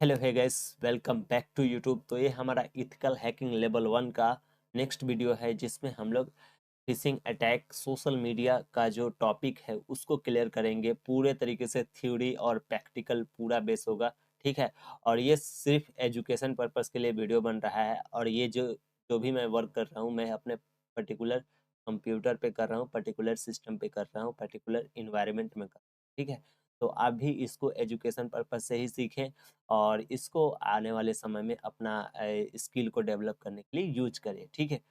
Hello है guys, welcome back to YouTube. तो ये हमारा इथिकल हैकिंग लेवल 1 का नेक्स्ट वीडियो है, जिसमें हम लोग फिशिंग अटैक सोशल मीडिया का जो टॉपिक है उसको क्लियर करेंगे। पूरे तरीके से थ्योरी और प्रैक्टिकल पूरा बेस होगा, ठीक है। और ये सिर्फ एजुकेशन पर्पस के लिए वीडियो बन रहा है। और ये जो जो भी मैं वर्क कर रहा हूँ, मैं अपने पर्टिकुलर कंप्यूटर पे कर रहा हूँ, पर्टिकुलर सिस्टम पे कर रहा हूँ, पर्टिकुलर इन्वायरमेंट में कर रहा हूँ, ठीक है। तो आप भी इसको एजुकेशन पर्पस से ही सीखें और इसको आने वाले समय में अपना स्किल को डेवलप करने के लिए यूज करें, ठीक है।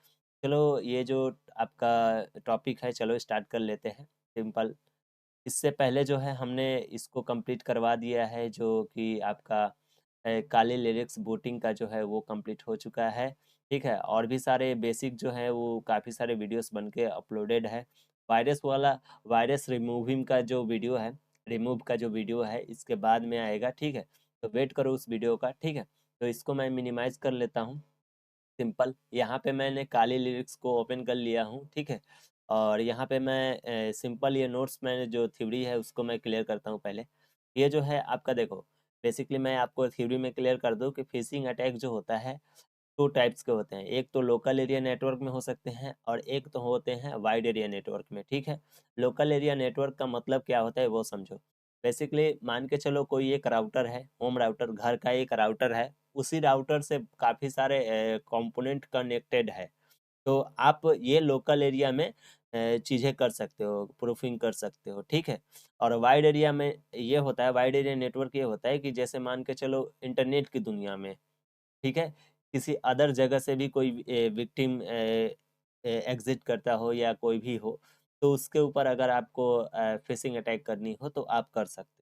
चलो, ये जो आपका टॉपिक है, चलो स्टार्ट कर लेते हैं। सिंपल। इससे पहले जो है हमने इसको कंप्लीट करवा दिया है, जो कि आपका काली लिरिक्स बूटिंग का जो है वो कंप्लीट हो चुका है, ठीक है। और भी सारे बेसिक जो है वो काफ़ी सारे वीडियोस बन के अपलोडेड है। वायरस वाला, वायरस रिमूविंग का जो वीडियो है, रिमूव का जो वीडियो है, इसके बाद में आएगा, ठीक है। तो वेट करो उस वीडियो का, ठीक है। तो इसको मैं मिनिमाइज कर लेता हूँ। सिंपल, यहाँ पे मैंने काली लिरिक्स को ओपन कर लिया हूँ, ठीक है। और यहाँ पे मैं सिंपल ये नोट्स, मैंने जो थ्योरी है उसको मैं क्लियर करता हूँ पहले। ये जो है आपका, देखो, बेसिकली मैं आपको थ्योरी में क्लियर कर दूँ कि फिशिंग अटैक जो होता है, टू टाइप्स के होते हैं। एक तो लोकल एरिया नेटवर्क में हो सकते हैं और एक तो होते हैं वाइड एरिया नेटवर्क में, ठीक है। लोकल एरिया नेटवर्क का मतलब क्या होता है वो समझो। बेसिकली मान के चलो, कोई एक राउटर है, होम राउटर, घर का एक राउटर है। उसी राउटर से काफ़ी सारे कंपोनेंट कनेक्टेड है। तो आप ये लोकल एरिया में चीज़ें कर सकते हो, प्रूफिंग कर सकते हो, ठीक है। और वाइड एरिया में ये होता है, वाइड एरिया नेटवर्क ये होता है कि जैसे मान के चलो इंटरनेट की दुनिया में, ठीक है, किसी अदर जगह से भी कोई विक्टिम एग्जिट करता हो या कोई भी हो, तो उसके ऊपर अगर आपको फिशिंग अटैक करनी हो तो आप कर सकते हो।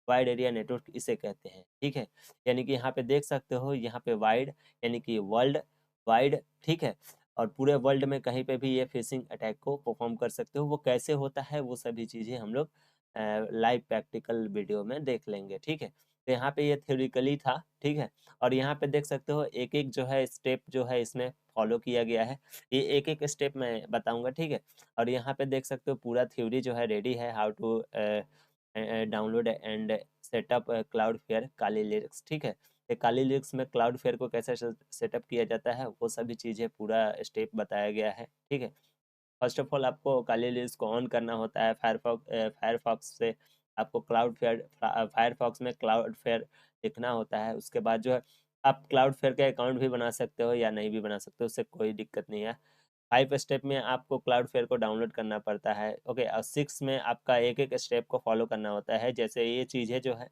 वाइड एरिया नेटवर्क इसे कहते हैं, ठीक है। यानी कि यहाँ पे देख सकते हो, यहाँ पे वाइड यानी कि वर्ल्ड वाइड, ठीक है। और पूरे वर्ल्ड में कहीं पे भी ये फिशिंग अटैक को परफॉर्म कर सकते हो। वो कैसे होता है वो सभी चीज़ें हम लोग लाइव प्रैक्टिकल वीडियो में देख लेंगे, ठीक है। तो यहाँ पे ये थ्योरिकली था, ठीक है। और यहाँ पे देख सकते हो एक एक जो है स्टेप जो है इसमें फॉलो किया गया है। ये एक एक स्टेप मैं बताऊंगा, ठीक है। और यहाँ पे देख सकते हो पूरा थ्योरी जो है रेडी है, how to download and setup Cloudflare Kali Linux, ठीक है। ये काली लिरिक्स में क्लाउड फेयर को कैसे सेटअप किया जाता है वो सभी चीज़ें पूरा स्टेप बताया गया है, ठीक है। फर्स्ट ऑफ ऑल आपको काली लिरिक्स को ऑन करना होता है। फायरफॉक्स से आपको क्लाउड फेयर, फायरफॉक्स में क्लाउड फेयर लिखना होता है। उसके बाद जो है आप क्लाउड फेयर का अकाउंट भी बना सकते हो या नहीं भी बना सकते हो, उससे कोई दिक्कत नहीं है। 5 स्टेप में आपको क्लाउड फेयर को डाउनलोड करना पड़ता है, ओके। और 6 में आपका एक एक स्टेप को फॉलो करना होता है। जैसे ये चीज़ें जो है,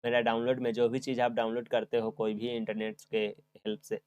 मेरा डाउनलोड में जो भी चीज़ आप डाउनलोड करते हो कोई भी इंटरनेट के हेल्प से,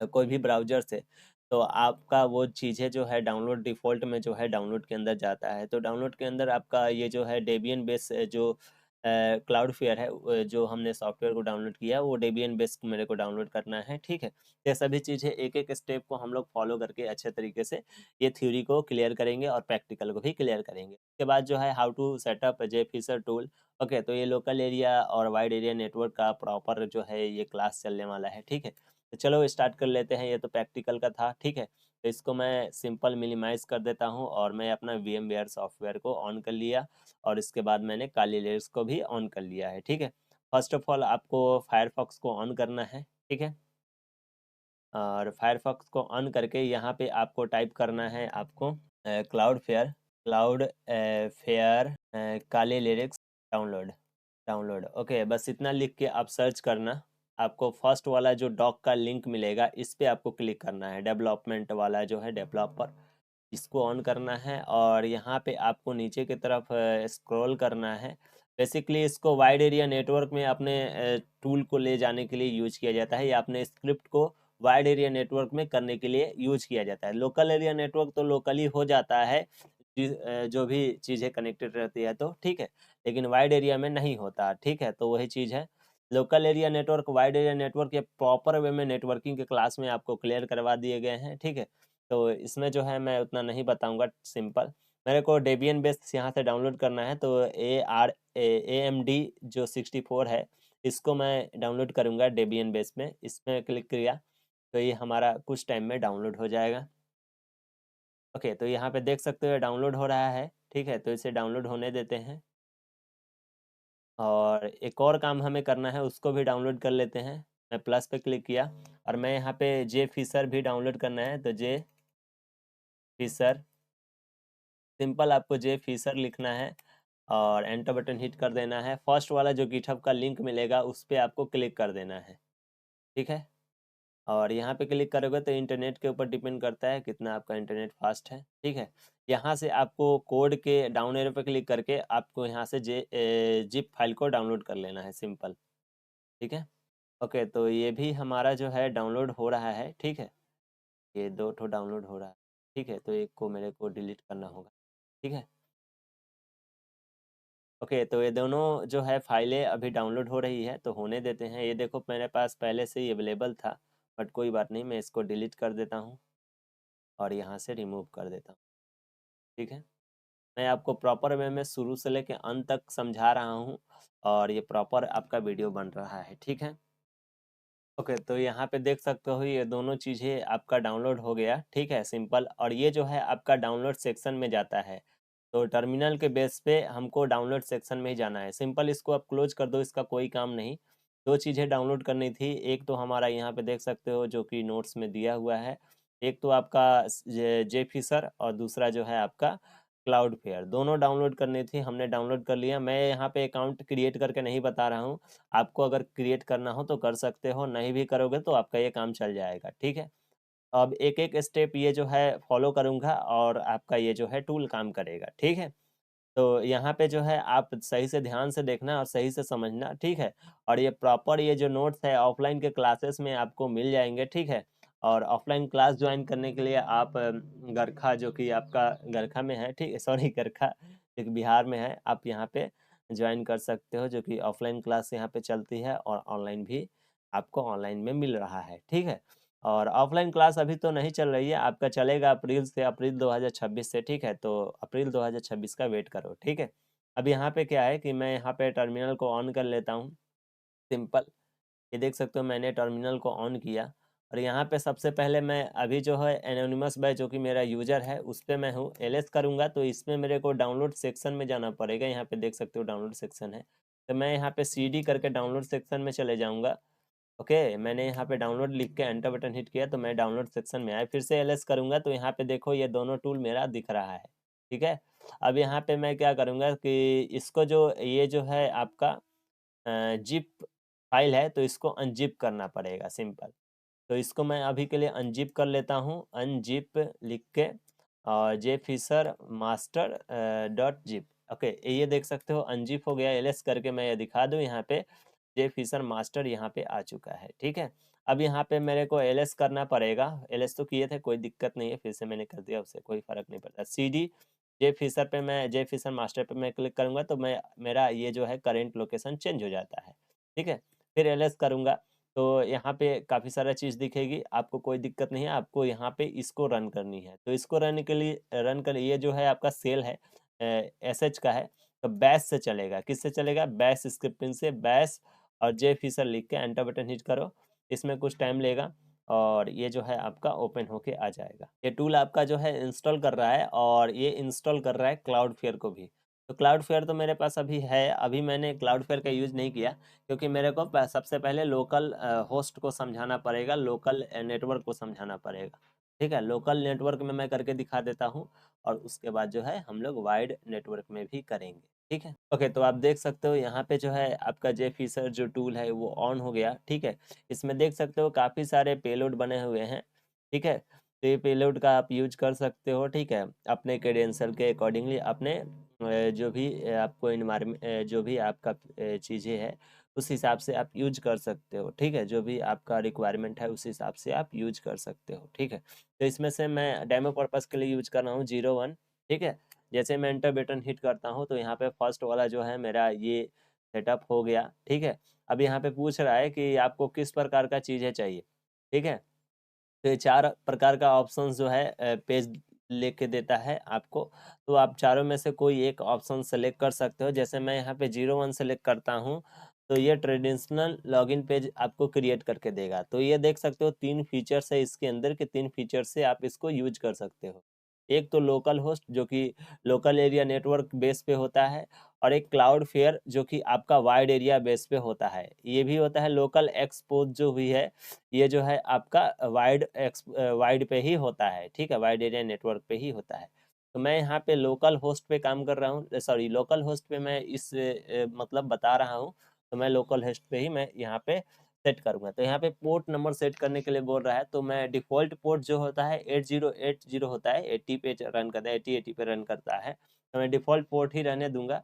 कोई भी ब्राउज़र से, तो आपका वो चीज़ें जो है डाउनलोड डिफ़ॉल्ट में जो है डाउनलोड के अंदर जाता है। तो डाउनलोड के अंदर आपका ये जो है डेबियन बेस जो क्लाउड फेयर है, जो हमने सॉफ्टवेयर को डाउनलोड किया है, वो डेबियन बेस मेरे को डाउनलोड करना है, ठीक है। ये सभी चीज़ें एक एक स्टेप को हम लोग फॉलो करके अच्छे तरीके से ये थ्योरी को क्लियर करेंगे और प्रैक्टिकल को भी क्लियर करेंगे। उसके बाद जो है how to setup J Fisher tool, okay. तो ये लोकल एरिया और वाइड एरिया नेटवर्क का प्रॉपर जो है ये क्लास चलने वाला है, ठीक है। तो चलो स्टार्ट कर लेते हैं। ये तो प्रैक्टिकल का था, ठीक है। तो इसको मैं सिंपल मिनिमाइज कर देता हूँ और मैं अपना VMware सॉफ्टवेयर को ऑन कर लिया। और इसके बाद मैंने काली लिरिक्स को भी ऑन कर लिया है, ठीक है। फर्स्ट ऑफ ऑल आपको फायरफॉक्स को ऑन करना है, ठीक है। और फायरफॉक्स को ऑन करके यहाँ पे आपको टाइप करना है, आपको cloud fair Kali lyrics download, download, okay. बस इतना लिख के आप सर्च करना। आपको फर्स्ट वाला जो डॉक का लिंक मिलेगा इस पे आपको क्लिक करना है, डेवलपमेंट वाला जो है डेवलपर, इसको ऑन करना है। और यहाँ पे आपको नीचे की तरफ स्क्रॉल करना है। बेसिकली इसको वाइड एरिया नेटवर्क में अपने टूल को ले जाने के लिए यूज किया जाता है, या अपने स्क्रिप्ट को वाइड एरिया नेटवर्क में करने के लिए यूज किया जाता है। लोकल एरिया नेटवर्क तो लोकली हो जाता है, जो भी चीज़ें कनेक्टेड रहती है तो, ठीक है। लेकिन वाइड एरिया में नहीं होता, ठीक है। तो वही चीज़ है, local area network, wide area network के प्रॉपर वे में नेटवर्किंग के क्लास में आपको क्लियर करवा दिए गए हैं, ठीक है। तो इसमें जो है मैं उतना नहीं बताऊंगा, सिंपल। मेरे को डेबियन बेस यहाँ से डाउनलोड करना है, तो AMD जो 64 है, इसको मैं डाउनलोड करूँगा डेबियन बेस में। इसमें क्लिक किया तो ये हमारा कुछ टाइम में डाउनलोड हो जाएगा, ओके। तो यहाँ पे देख सकते हो डाउनलोड हो रहा है, ठीक है। तो इसे डाउनलोड होने देते हैं। और एक और काम हमें करना है, उसको भी डाउनलोड कर लेते हैं। मैं प्लस पे क्लिक किया और मैं यहाँ पे जे फिशर भी डाउनलोड करना है, तो जे फिशर, सिंपल आपको जे फिशर लिखना है और एंटर बटन हिट कर देना है। फर्स्ट वाला जो गिटहब का लिंक मिलेगा उस पर आपको क्लिक कर देना है, ठीक है। और यहाँ पे क्लिक करोगे तो इंटरनेट के ऊपर डिपेंड करता है कितना आपका इंटरनेट फास्ट है, ठीक है। यहाँ से आपको कोड के डाउन एरो पे क्लिक करके आपको यहाँ से जिप फाइल को डाउनलोड कर लेना है, सिंपल, ठीक है। ओके, तो ये भी हमारा जो है डाउनलोड हो रहा है, ठीक है। ये दो ठो डाउनलोड हो रहा है, ठीक है। तो एक को मेरे को डिलीट करना होगा, ठीक है। ओके, तो ये दोनों जो है फाइलें अभी डाउनलोड हो रही है, तो होने देते हैं। ये देखो मेरे पास पहले से ही अवेलेबल था, बट कोई बात नहीं, मैं इसको डिलीट कर देता हूँ और यहाँ से रिमूव कर देता हूँ, ठीक है। मैं आपको प्रॉपर वे में शुरू से लेकर अंत तक समझा रहा हूँ और ये प्रॉपर आपका वीडियो बन रहा है, ठीक है। ओके, तो यहाँ पे देख सकते हो ये दोनों चीज़ें आपका डाउनलोड हो गया, ठीक है, सिंपल। और ये जो है आपका डाउनलोड सेक्शन में जाता है, तो टर्मिनल के बेस पे हमको डाउनलोड सेक्शन में ही जाना है, सिंपल। इसको आप क्लोज कर दो, इसका कोई काम नहीं। दो चीज़ें डाउनलोड करनी थी, एक तो हमारा यहाँ पे देख सकते हो जो कि नोट्स में दिया हुआ है, एक तो आपका जे फिशर और दूसरा जो है आपका क्लाउड फेयर, दोनों डाउनलोड करनी थी, हमने डाउनलोड कर लिया। मैं यहाँ पे अकाउंट क्रिएट करके नहीं बता रहा हूँ, आपको अगर क्रिएट करना हो तो कर सकते हो, नहीं भी करोगे तो आपका ये काम चल जाएगा, ठीक है। अब एक एक स्टेप ये जो है फॉलो करूँगा और आपका ये जो है टूल काम करेगा, ठीक है। तो यहाँ पे जो है आप सही से ध्यान से देखना और सही से समझना, ठीक है। और ये प्रॉपर ये जो नोट्स है ऑफलाइन के क्लासेस में आपको मिल जाएंगे, ठीक है। और ऑफलाइन क्लास ज्वाइन करने के लिए आप गरखा, जो कि आपका गरखा में है, ठीक है, सॉरी गरखा एक बिहार में है, आप यहाँ पे ज्वाइन कर सकते हो, जो कि ऑफलाइन क्लास यहाँ पे चलती है और ऑनलाइन भी आपको ऑनलाइन में मिल रहा है, ठीक है। और ऑफलाइन क्लास अभी तो नहीं चल रही है, आपका चलेगा अप्रैल से, अप्रैल 2026 से, ठीक है। तो अप्रैल 2026 का वेट करो, ठीक है। अब यहाँ पे क्या है कि मैं यहाँ पे टर्मिनल को ऑन कर लेता हूँ, सिंपल। ये देख सकते हो मैंने टर्मिनल को ऑन किया और यहाँ पे सबसे पहले मैं अभी जो है एनोनिमस बाय जो कि मेरा यूजर है उस पर मैं हूँ, एलएस करूँगा तो इसमें मेरे को डाउनलोड सेक्शन में जाना पड़ेगा। यहाँ पे देख सकते हो डाउनलोड सेक्शन है, तो मैं यहाँ पे सीडी करके डाउनलोड सेक्शन में चले जाऊँगा। ओके, मैंने यहाँ पे डाउनलोड लिख के एंटर बटन हिट किया तो मैं डाउनलोड सेक्शन में आया, फिर से एलएस करूँगा तो यहाँ पे देखो ये दोनों टूल मेरा दिख रहा है, ठीक है। अब यहाँ पे मैं क्या करूँगा कि इसको जो ये जो है आपका जिप फाइल है तो इसको अनजिप करना पड़ेगा, सिंपल। तो इसको मैं अभी के लिए अनजिप कर लेता हूँ, अनजिप लिख के और J Fisher master dot zip. Okay, ये देख सकते हो अनजिप हो गया। एलएस करके मैं ये दिखा दूँ, यहाँ पे जे फिशर मास्टर यहाँ पे आ चुका है, ठीक है। अब यहाँ पे मेरे को एलएस करना पड़ेगा, एलएस तो किए थे, कोई दिक्कत नहीं है, फिर से मैंने कर दिया, उससे कोई फर्क नहीं पड़ता। सीडी जे फिशर पे मैं, जे फिशर मास्टर पे मैं क्लिक करूँगा तो मैं मेरा ये जो है करेंट लोकेशन चेंज हो जाता है, ठीक है। फिर एलएस करूँगा तो यहाँ पे काफ़ी सारा चीज़ दिखेगी, आपको कोई दिक्कत नहीं है, आपको यहाँ पे इसको रन करनी है। तो इसको रन के लिए, ये जो है आपका सेल है एसएच का है, तो बैश से चलेगा, किससे चलेगा, बैश स्क्रिप्टिंग से। बैश और जे फिशर लिख के एंटर बटन हिट करो, इसमें कुछ टाइम लेगा और ये जो है आपका ओपन होके आ जाएगा। ये टूल आपका जो है इंस्टॉल कर रहा है और ये इंस्टॉल कर रहा है क्लाउड फेयर को भी। तो क्लाउड फेयर तो मेरे पास अभी है, अभी मैंने क्लाउड फेयर का यूज़ नहीं किया क्योंकि मेरे को सबसे पहले लोकल होस्ट को समझाना पड़ेगा, लोकल नेटवर्क को समझाना पड़ेगा, ठीक है। लोकल नेटवर्क में मैं करके दिखा देता हूँ और उसके बाद जो है हम लोग वाइड नेटवर्क में भी करेंगे, ठीक है। ओके, तो आप देख सकते हो यहाँ पे जो है आपका जे फिशर जो टूल है वो ऑन हो गया, ठीक है। इसमें देख सकते हो काफ़ी सारे पेलोड बने हुए हैं, ठीक है। तो ये पेलोड का आप यूज कर सकते हो, ठीक है, अपने क्रेडेंशियल के अकॉर्डिंगली, अपने जो भी आपको इन्वायरमेंट, जो भी आपका चीज़ें है उस हिसाब से आप यूज कर सकते हो, ठीक है। जो भी आपका रिक्वायरमेंट है उस हिसाब से आप यूज कर सकते हो, ठीक है। तो इसमें से मैं डेमो पर्पज़ के लिए यूज कर रहा हूँ 01, ठीक है। जैसे मैं एंटर बटन हिट करता हूँ तो यहाँ पे फर्स्ट वाला जो है मेरा ये सेटअप हो गया, ठीक है। अब यहाँ पे पूछ रहा है कि आपको किस प्रकार का चीज़ें चाहिए, ठीक है। तो ये 4 प्रकार का ऑप्शन जो है पेज लेके देता है आपको, तो आप चारों में से कोई एक ऑप्शन सेलेक्ट कर सकते हो। जैसे मैं यहाँ पे 01 सेलेक्ट करता हूँ तो ये ट्रेडिशनल लॉगिन पेज आपको क्रिएट करके देगा। तो ये देख सकते हो 3 फीचर्स है इसके अंदर के, 3 फीचर से आप इसको यूज कर सकते हो। एक तो लोकल होस्ट जो कि लोकल एरिया नेटवर्क बेस पे होता है, और एक क्लाउड फेयर जो कि आपका वाइड एरिया बेस पे होता है। ये भी होता है लोकल एक्सपोज जो हुई है, ये जो है आपका वाइड पे ही होता है, ठीक है, वाइड एरिया नेटवर्क पे ही होता है। तो मैं यहाँ पे लोकल होस्ट पे काम कर रहा हूँ, सॉरी लोकल होस्ट पे मैं इस मतलब बता रहा हूँ, तो मैं लोकल होस्ट पे ही मैं यहाँ पे सेट करूँगा। तो यहाँ पे पोर्ट नंबर सेट करने के लिए बोल रहा है, तो मैं डिफ़ॉल्ट पोर्ट जो होता है 8080 होता है, 80 पे रन करता है, 8080 पे रन करता है, तो मैं डिफ़ॉल्ट पोर्ट ही रहने दूंगा।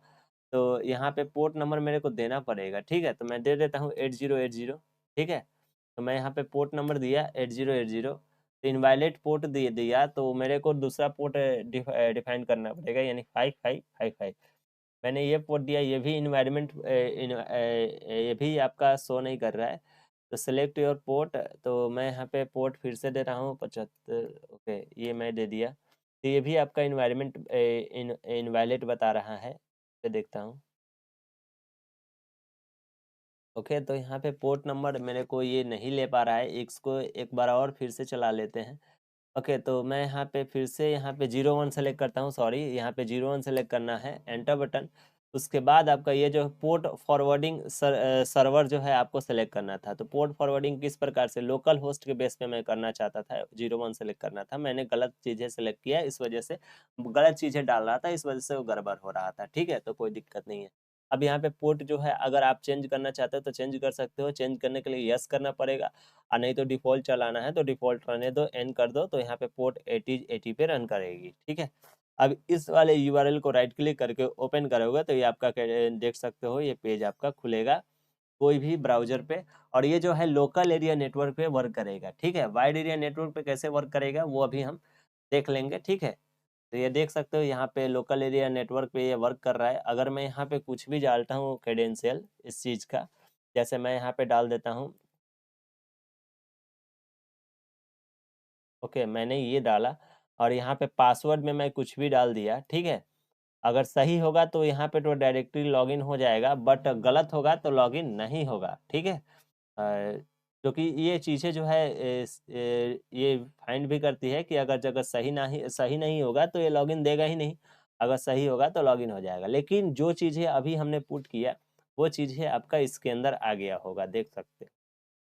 तो यहाँ पे पोर्ट नंबर मेरे को देना पड़ेगा, ठीक है, तो मैं दे देता हूँ 8080, ठीक है। तो मैं यहाँ पे पोर्ट नंबर दिया 8080, तो इनवैलिड पोर्ट दे दिया, तो मेरे को दूसरा पोर्ट डिफाइन करना पड़ेगा, यानी 5555। मैंने ये पोर्ट दिया, ये भी ये भी आपका शो नहीं कर रहा है। तो सेलेक्ट योर पोर्ट, तो मैं यहाँ पे पोर्ट फिर से दे रहा हूँ 75, ओके, ये मैं दे दिया। तो ये भी आपका इनवैलिड बता रहा है, तो देखता हूँ। ओके, तो यहाँ पे पोर्ट नंबर मेरे को ये नहीं ले पा रहा है, इसको एक बार और फिर से चला लेते हैं। ओके, तो मैं यहाँ पे फिर से यहाँ पे 01 सेलेक्ट करता हूँ, सॉरी यहाँ पे 01 सेलेक्ट करना है, एंटर बटन। उसके बाद आपका ये जो पोर्ट फॉरवर्डिंग सर्वर जो है आपको सेलेक्ट करना था। तो पोर्ट फॉरवर्डिंग किस प्रकार से, लोकल होस्ट के बेस पे मैं करना चाहता था, 01 सेलेक्ट करना था, मैंने गलत चीज़ें सेलेक्ट किया, इस वजह से गलत चीज़ें डाल रहा था, इस वजह से वो गड़बड़ हो रहा था, ठीक है, तो कोई दिक्कत नहीं है। अब यहाँ पे पोर्ट जो है अगर आप चेंज करना चाहते हो तो चेंज कर सकते हो, चेंज करने के लिए यस करना पड़ेगा, और नहीं तो डिफ़ॉल्ट चलाना है तो डिफ़ॉल्ट रहने दो, एन कर दो, तो यहाँ पे पोर्ट 8080 पे रन करेगी, ठीक है। अब इस वाले यूआरएल को राइट क्लिक करके ओपन करोगे तो ये आपका देख सकते हो, ये पेज आपका खुलेगा कोई भी ब्राउजर पे, और ये जो है लोकल एरिया नेटवर्क पे वर्क करेगा, ठीक है। वाइड एरिया नेटवर्क पे कैसे वर्क करेगा वो अभी हम देख लेंगे, ठीक है। तो ये देख सकते हो यहाँ पे लोकल एरिया नेटवर्क पे ये वर्क कर रहा है। अगर मैं यहाँ पे कुछ भी डालता हूँ क्रेडेंशियल इस चीज़ का, जैसे मैं यहाँ पे डाल देता हूँ, ओके, मैंने ये डाला, और यहाँ पे पासवर्ड में मैं कुछ भी डाल दिया, ठीक है। अगर सही होगा तो यहाँ पे तो डायरेक्टली लॉगिन हो जाएगा, बट गलत होगा तो लॉगिन नहीं होगा, ठीक है। क्योंकि ये चीज़ें जो है ये फाइंड भी करती है कि अगर जगह सही नहीं होगा तो ये लॉगिन देगा ही नहीं, अगर सही होगा तो लॉगिन हो जाएगा। लेकिन जो चीज़ें अभी हमने पुट किया वो चीज़ें आपका इसके अंदर आ गया होगा, देख सकते हो,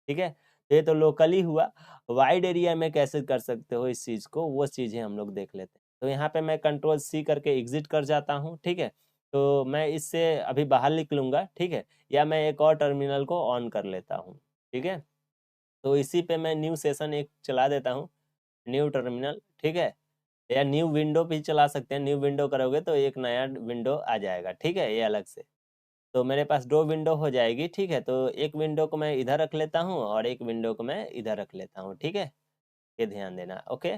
ठीक है। तो ये तो लोकली हुआ, वाइड एरिया में कैसे कर सकते हो इस चीज़ को, वो चीज़ें हम लोग देख लेते हैं। तो यहाँ पे मैं कंट्रोल सी करके एग्जिट कर जाता हूँ, ठीक है। तो मैं इससे अभी बाहर निकलूँगा, ठीक है, या मैं एक और टर्मिनल को ऑन कर लेता हूँ, ठीक है। तो इसी पे मैं न्यू सेशन एक चला देता हूँ, न्यू टर्मिनल, ठीक है, या न्यू विंडो भी चला सकते हैं। न्यू विंडो करोगे तो एक नया विंडो आ जाएगा, ठीक है, ये अलग से। तो मेरे पास दो विंडो हो जाएगी, ठीक है। तो एक विंडो को मैं इधर रख लेता हूँ और एक विंडो को मैं इधर रख लेता हूँ, ठीक है, ये ध्यान देना। ओके,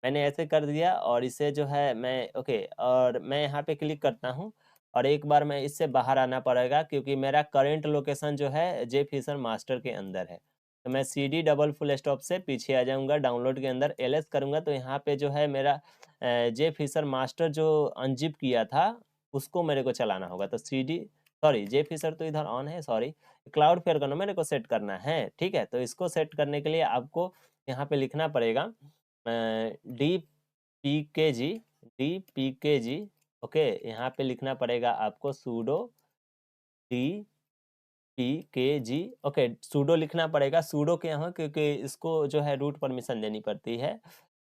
मैंने ऐसे कर दिया, और इसे जो है मैं ओके, और मैं यहाँ पे क्लिक करता हूँ, और एक बार मैं इससे बाहर आना पड़ेगा क्योंकि मेरा करंट लोकेशन जो है जे फिशर मास्टर के अंदर है। तो मैं CD डबल फुल स्टॉप से पीछे आ जाऊँगा, डाउनलोड के अंदर LS करूँगा, तो यहाँ पे जो है मेरा जे फिशर मास्टर जो अनजिप किया था उसको मेरे को चलाना होगा। तो सॉरी, जे फिशर तो इधर ऑन है, सॉरी, क्लाउड फेयर का मेरे को सेट करना है, ठीक है। तो इसको सेट करने के लिए आपको यहाँ पे लिखना पड़ेगा DPKG, ओके, यहाँ पे लिखना पड़ेगा आपको सूडो DPKG, ओके, सूडो लिखना पड़ेगा, सूडो के यहाँ, क्योंकि इसको जो है रूट परमिशन देनी पड़ती है,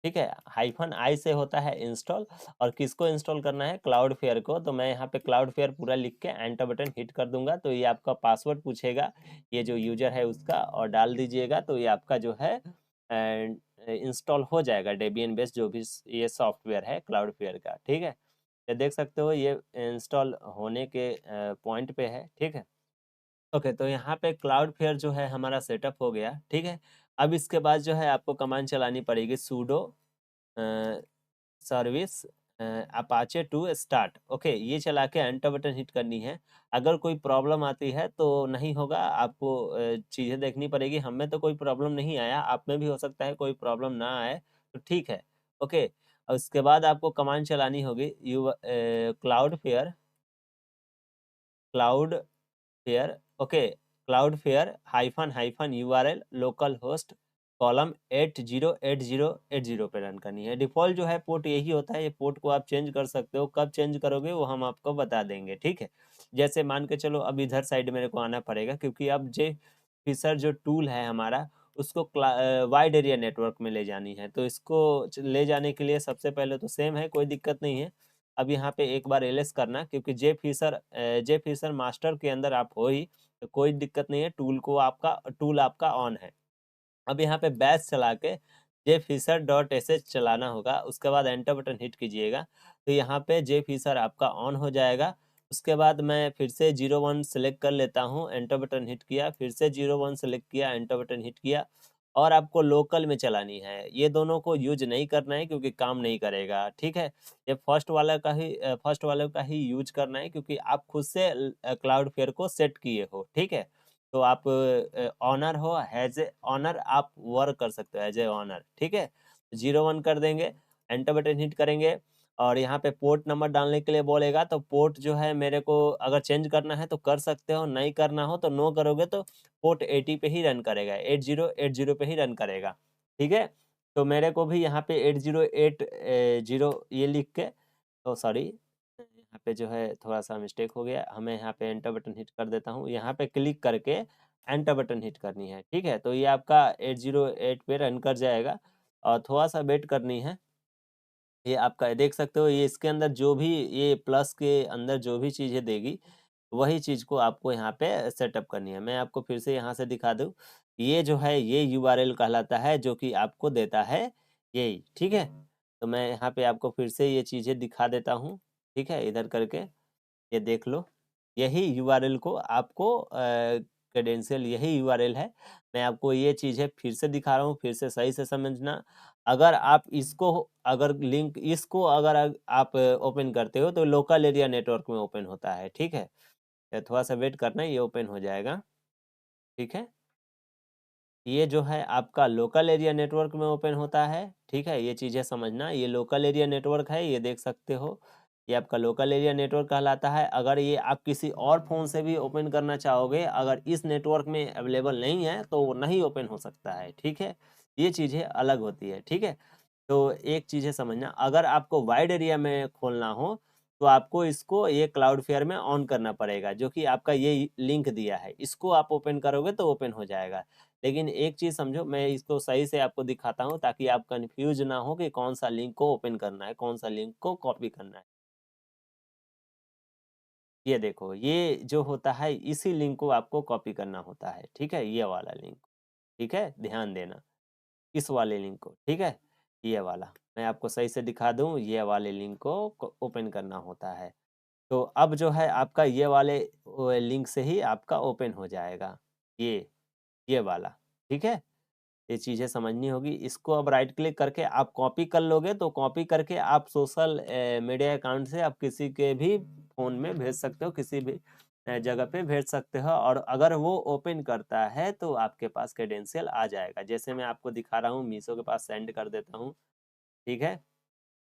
ठीक है। -i से होता है इंस्टॉल, और किसको इंस्टॉल करना है, क्लाउड फेयर को। तो मैं यहाँ पे क्लाउड फेयर पूरा लिख के एंटर बटन हिट कर दूंगा, तो ये आपका पासवर्ड पूछेगा, ये जो यूजर है उसका, और डाल दीजिएगा, तो ये आपका जो है इंस्टॉल हो जाएगा डेबियन बेस जो भी ये सॉफ्टवेयर है क्लाउड फेयर का, ठीक है। ये देख सकते हो ये इंस्टॉल होने के पॉइंट पे है, ठीक है। ओके, तो यहाँ पे क्लाउड फेयर जो है हमारा सेटअप हो गया, ठीक है। अब इसके बाद जो है आपको कमांड चलानी पड़ेगी, pseudo service Apache to start, okay, ये चला के एंटर बटन हिट करनी है। अगर कोई प्रॉब्लम आती है तो नहीं होगा, आपको चीज़ें देखनी पड़ेगी। हमें तो कोई प्रॉब्लम नहीं आया, आप में भी हो सकता है कोई प्रॉब्लम ना आए, तो ठीक है, ओके। और उसके बाद आपको कमांड चलानी होगी, cloud fair, okay, cloud fair hyphen hyphen URL local host, column 808080 पे रन करनी है। डिफ़ॉल्ट जो है पोर्ट यही होता है, ये पोर्ट को आप चेंज कर सकते हो, कब चेंज करोगे वो हम आपको बता देंगे, ठीक है। जैसे मान के चलो अब इधर साइड मेरे को आना पड़ेगा, क्योंकि अब जे फिशर जो टूल है हमारा उसको वाइड एरिया नेटवर्क में ले जानी है। तो इसको ले जाने के लिए सबसे पहले तो सेम है, कोई दिक्कत नहीं है। अब यहाँ पे एक बार एलएस करना, क्योंकि जे फिशर मास्टर के अंदर आप हो ही, तो कोई दिक्कत नहीं है, टूल आपका ऑन है। अब यहाँ पे बैश चला के jfisher.sh चलाना होगा, उसके बाद एंटर बटन हिट कीजिएगा, तो यहाँ पे jfisher आपका ऑन हो जाएगा। उसके बाद मैं फिर से 01 सेलेक्ट कर लेता हूँ, एंटर बटन हिट किया, फिर से 01 सेलेक्ट किया, एंटर बटन हिट किया, और आपको लोकल में चलानी है। ये दोनों को यूज नहीं करना है, क्योंकि काम नहीं करेगा, ठीक है। ये फर्स्ट वाले का ही यूज करना है, क्योंकि आप खुद से क्लाउड फेयर को सेट किए हो, ठीक है। तो आप ऑनर हो, एज ए ऑनर आप वर्क कर सकते हो, एज ए ऑनर, ठीक है। 01 कर देंगे, एंटर बटन हिट करेंगे, और यहाँ पे पोर्ट नंबर डालने के लिए बोलेगा, तो पोर्ट जो है मेरे को अगर चेंज करना है तो कर सकते हो, नहीं करना हो तो नो करोगे तो पोर्ट 80 पे ही रन करेगा, 8080 पे ही रन करेगा, ठीक है। तो मेरे को भी यहाँ पे 8080 ये लिख के, तो सॉरी यहाँ पे जो है थोड़ा सा मिस्टेक हो गया, हमें यहाँ पे एंटर बटन हिट कर देता हूँ, यहाँ पे क्लिक करके एंटर बटन हिट करनी है, ठीक है। तो ये आपका 808 पे रन कर जाएगा, और थोड़ा सा वेट करनी है। ये आपका देख सकते हो, ये इसके अंदर जो भी ये प्लस के अंदर जो भी चीज़ें देगी, वही चीज़ को आपको यहाँ पे सेटअप करनी है। मैं आपको फिर से यहाँ से दिखा दूँ, ये जो है ये यूआरएल कहलाता है, जो कि आपको देता है यही, ठीक है। तो मैं यहाँ पे आपको फिर से ये चीज़ें दिखा देता हूँ, ठीक है, इधर करके ये देख लो, यही यूआरएल को आपको क्रेडेंशियल यही यूआरएल है। मैं आपको ये चीज़ें फिर से दिखा रहा हूँ, फिर से सही से समझना। अगर आप इसको अगर आप ओपन करते हो तो लोकल एरिया नेटवर्क में ओपन होता है, ठीक है। थोड़ा सा वेट करना, ये ओपन हो जाएगा, ठीक है। ये जो है आपका लोकल एरिया नेटवर्क में ओपन होता है, ठीक है। ये चीज़ें समझना, ये लोकल एरिया नेटवर्क है, ये देख सकते हो, ये आपका लोकल एरिया नेटवर्क कहलाता है। अगर ये आप किसी और फ़ोन से भी ओपन करना चाहोगे, अगर इस नेटवर्क में अवेलेबल नहीं है तो वो नहीं ओपन हो सकता है, ठीक है। ये चीज़ें अलग होती है, ठीक है। तो एक चीज़ है समझना, अगर आपको वाइड एरिया में खोलना हो तो आपको इसको ये क्लाउडफेयर में ऑन करना पड़ेगा, जो कि आपका ये लिंक दिया है, इसको आप ओपन करोगे तो ओपन हो जाएगा। लेकिन एक चीज़ समझो, मैं इसको सही से आपको दिखाता हूँ, ताकि आप कंफ्यूज ना हो कि कौन सा लिंक को ओपन करना है, कौन सा लिंक को कॉपी करना है। ये देखो, ये जो होता है इसी लिंक को आपको कॉपी करना होता है, ठीक है, ये वाला लिंक, ठीक है, ध्यान देना, इस वाले लिंक को, ठीक है, ये वाला मैं आपको सही से दिखा दूं, ये वाले लिंक को ओपन करना होता है। तो अब जो है आपका ये वाले लिंक से ही आपका ओपन हो जाएगा, ये वाला, ठीक है। ये चीज़ें समझनी होगी। इसको अब राइट क्लिक करके आप कॉपी कर लोगे, तो कॉपी करके आप सोशल मीडिया अकाउंट से आप किसी के भी फ़ोन में भेज सकते हो, किसी भी जगह पे भेज सकते हो, और अगर वो ओपन करता है तो आपके पास क्रेडेंशियल आ जाएगा। जैसे मैं आपको दिखा रहा हूँ, मीशो के पास सेंड कर देता हूँ, ठीक है।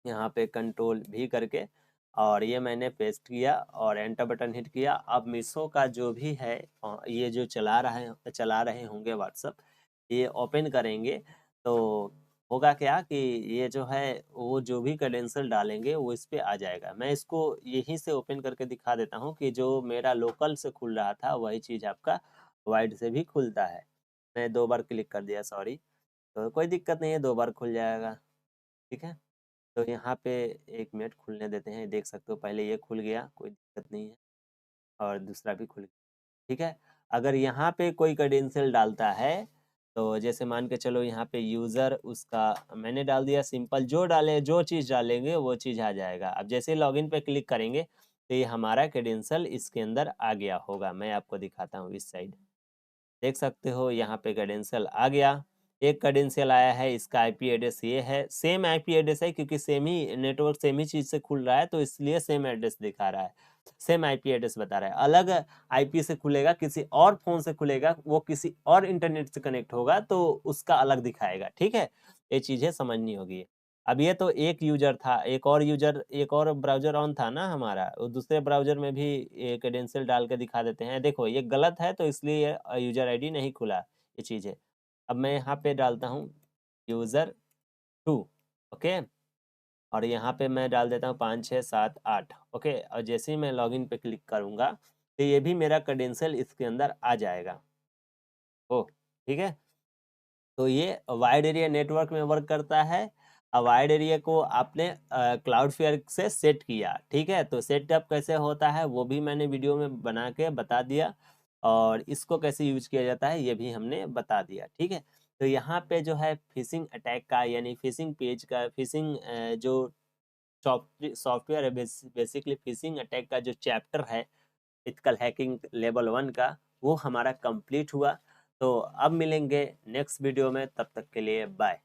यहाँ पे कंट्रोल भी करके, और ये मैंने पेस्ट किया और एंटर बटन हिट किया। अब मीशो का जो भी है ये जो चला रहे होंगे व्हाट्सअप, ये ओपन करेंगे तो होगा क्या कि ये जो है वो जो भी क्रेडेंशियल डालेंगे वो इस पे आ जाएगा। मैं इसको यहीं से ओपन करके दिखा देता हूँ कि जो मेरा लोकल से खुल रहा था वही चीज़ आपका वाइड से भी खुलता है। मैं 2 बार क्लिक कर दिया, सॉरी, तो कोई दिक्कत नहीं है, 2 बार खुल जाएगा, ठीक है। तो यहाँ पे 1 मिनट खुलने देते हैं, देख सकते हो पहले ये खुल गया, कोई दिक्कत नहीं है, और दूसरा भी खुल गया, ठीक है। अगर यहाँ पे कोई क्रेडेंशियल डालता है, तो जैसे मान के चलो यहाँ पे यूज़र उसका मैंने डाल दिया सिंपल, जो चीज़ डालेंगे वो चीज़ आ जाएगा। अब जैसे लॉगिन पे क्लिक करेंगे तो ये हमारा क्रेडेंशियल इसके अंदर आ गया होगा। मैं आपको दिखाता हूँ इस साइड, देख सकते हो यहाँ पे क्रेडेंशियल आ गया। एक क्रेडेंशियल आया है, इसका आईपी एड्रेस ये है, सेम आईपी एड्रेस है, क्योंकि सेम ही नेटवर्क सेम ही चीज़ से खुल रहा है, तो इसलिए सेम एड्रेस दिखा रहा है, सेम आईपी एड्रेस बता रहा है। अलग आईपी से खुलेगा, किसी और फ़ोन से खुलेगा, वो किसी और इंटरनेट से कनेक्ट होगा तो उसका अलग दिखाएगा, ठीक है। ये चीज़ें समझनी होगी। अब ये तो एक यूज़र था, एक और ब्राउज़र ऑन था ना हमारा, वो दूसरे ब्राउज़र में भी ये क्रेडेंशियल डाल के दिखा देते हैं। देखो ये गलत है, तो इसलिए यूज़र आईडी नहीं खुला, ये चीज़ है। अब मैं यहाँ पे डालता हूँ यूज़र 2, ओके, और यहाँ पे मैं डाल देता हूँ 5 6 7 8, ओके, और जैसे ही मैं लॉगिन पे क्लिक करूँगा तो ये भी मेरा क्रेडेंशियल इसके अंदर आ जाएगा। ओ, ठीक है। तो ये वाइड एरिया नेटवर्क में वर्क करता है। वाइड एरिया को आपने क्लाउडफ्लेयर से सेट किया, ठीक है। तो सेटअप कैसे होता है वो भी मैंने वीडियो में बना के बता दिया, और इसको कैसे यूज किया जाता है ये भी हमने बता दिया, ठीक है। तो यहाँ पे जो है फिशिंग अटैक का, यानी फिशिंग पेज का, फिशिंग जो सॉफ्टवेयर है, बेसिकली फिशिंग अटैक का जो चैप्टर है एथिकल हैकिंग लेवल 1 का, वो हमारा कंप्लीट हुआ। तो अब मिलेंगे नेक्स्ट वीडियो में, तब तक के लिए बाय।